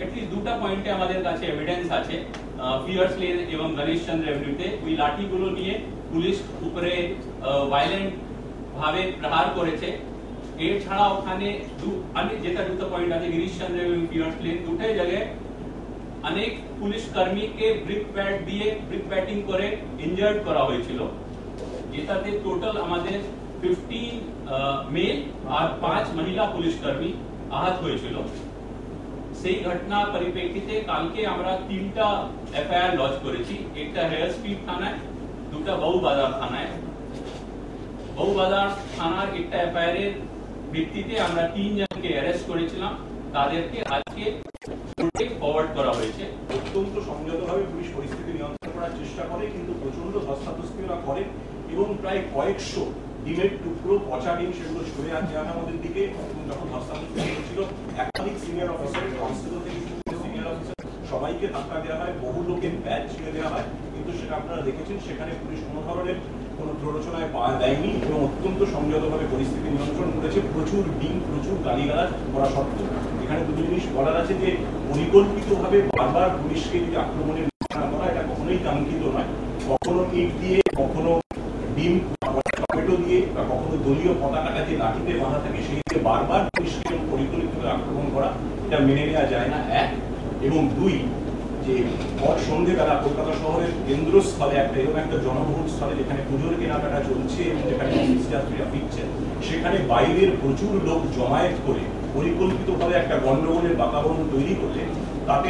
At least দুটা পয়েন্টে আমাদের কাছে এভিডেন্স আছে ফিয়ার্স লেন এবং গণেশ চন্দ্র এভিনিউতে ওই লাঠিগুলো নিয়ে পুলিশ উপরে ভায়োলেন্ট ভাবে প্রহার করেছে। এর ছাড়া ওখানে যেটা দুটো পয়েন্ট আছে গিরিশ চন্দ্র এবং ফিয়ার্স লেন দুটাই জায়গায় অনেক পুলিশ কর্মীকে ব্রিক ব্যাট দিয়ে ব্রিক ব্যাটিং করে ইনজার্ড করা হয়েছিল, যেটাতে টোটাল আমাদের 15 মেল আর 5 মহিলা পুলিশ কর্মী আহত হয়েছিল। সেই ঘটনা পরিপ্রেক্ষিতে কালকে আমরা 3টা এফআইআর লঞ্চ করেছি, একটা হেয়ার স্ট্রিট থানায়, দুটা বউবাজার থানায়। বউবাজার থানার একটা এফআইআর এর ভিত্তিতে আমরা 3 জনকে অ্যারেস্ট করেছিলাম, তাদেরকে আজকে কোর্টে ফরওয়ার্ড করা হয়েছে। অত্যন্ত সংযতভাবে পুলিশ পরিস্থিতি নিয়ন্ত্রণ করার চেষ্টা করে, কিন্তু প্রচন্ড ধস্তাধস্তি ওরা করে এবং প্রায় কয়েকশো ডিমের টুকরো পচা ডিম সেগুলো সরে আসে আমাদের দিকে। এবং যখন ধস্তাধস্তি হয়েছিল একাধিক সিনিয়র অফিসার, কনস্টেবল থেকে সিনিয়র অফিসার সবাইকে ধাক্কা দেওয়া হয়, বহু লোকের ব্যাচ ছিঁড়ে দেওয়া হয়, কিন্তু সেটা আপনারা দেখেছেন সেখানে পুলিশ কোনো ধরনের কোনো প্ররোচনায় পা দেয়নি এবং অত্যন্ত সংযতভাবে পরিস্থিতি নিয়ন্ত্রণ করেছে। প্রচুর ডিম, প্রচুর গালিগালাজ করা সত্ত্বেও এখানে দুটো জিনিস বলার আছে যে পরিকল্পিতভাবে বারবার পুলিশকে যদি আক্রমণের ঘোষণা করা, এটা কখনোই কাঙ্ক্ষিত নয়। কখনো ইট দিয়ে, কখনো ডিম টমেটো দিয়ে, বা কখনো দলীয় পতাকাটা যে লাঠিতে বাঁধা থাকে সেই দিয়ে বারবার পুলিশকে পরিকল্পিতভাবে আক্রমণ করা, এটা মেনে নেওয়া যায় না, এক। এবং দুই, যে ভর সন্ধ্যেবেলা কলকাতা শহরের কেন্দ্রস্থলে এরকম একটা জনবহুল স্থলে যেখানে পুজোর কেনাকাটা চলছে এবং যেখানে যাত্রীরা ফিরছেন, সেখানে বাইরের প্রচুর লোক জমায়েত করে পরিকল্পিতভাবে একটা গন্ডগোলের বাতাবরণ তৈরি করলে তাতে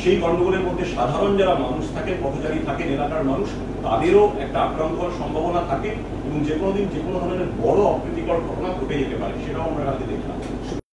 সেই গন্ডগোলের মধ্যে সাধারণ যারা মানুষ থাকে, পথচারী থাকেন, এলাকার মানুষ, তাদেরও একটা আক্রান্ত হওয়ার সম্ভাবনা থাকে এবং যে কোনো দিন যে কোনো ধরনের বড় অপ্রীতিকর ঘটনা ঘটে যেতে পারে, সেটাও আমরা কালকে দেখলাম।